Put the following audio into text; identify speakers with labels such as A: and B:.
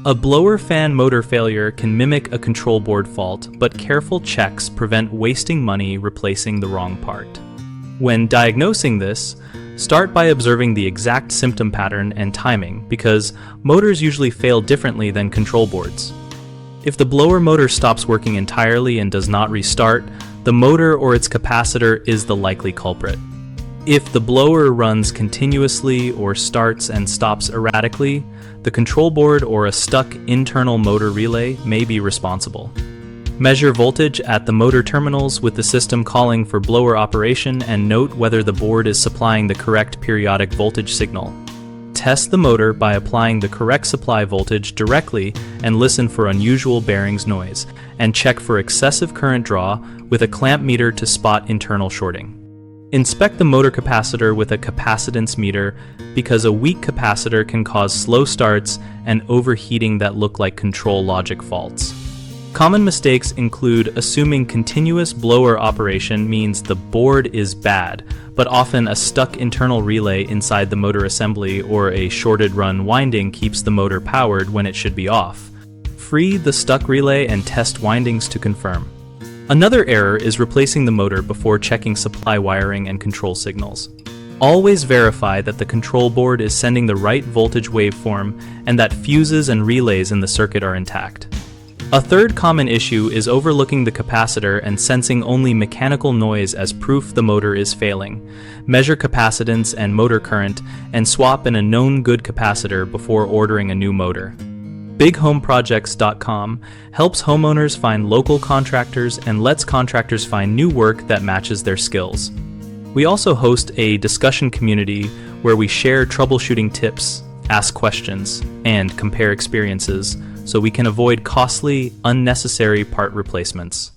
A: A blower fan motor failure can mimic a control board fault, but careful checks prevent wasting money replacing the wrong part. When diagnosing this, start by observing the exact symptom pattern and timing, because motors usually fail differently than control boards. If the blower motor stops working entirely and does not restart, the motor or its capacitor is the likely culprit. If the blower runs continuously or starts and stops erratically, the control board or a stuck internal motor relay may be responsible. Measure voltage at the motor terminals with the system calling for blower operation and note whether the board is supplying the correct periodic voltage signal. Test the motor by applying the correct supply voltage directly and listen for unusual bearings noise, and check for excessive current draw with a clamp meter to spot internal shorting. Inspect the motor capacitor with a capacitance meter, because a weak capacitor can cause slow starts and overheating that look like control logic faults. Common mistakes include assuming continuous blower operation means the board is bad, but often a stuck internal relay inside the motor assembly or a shorted run winding keeps the motor powered when it should be off. Free the stuck relay and test windings to confirm. Another error is replacing the motor before checking supply wiring and control signals. Always verify that the control board is sending the right voltage waveform and that fuses and relays in the circuit are intact. A third common issue is overlooking the capacitor and sensing only mechanical noise as proof the motor is failing. Measure capacitance and motor current and swap in a known good capacitor before ordering a new motor. BigHomeProjects.com helps homeowners find local contractors and lets contractors find new work that matches their skills. We also host a discussion community where we share troubleshooting tips, ask questions, and compare experiences so we can avoid costly, unnecessary part replacements.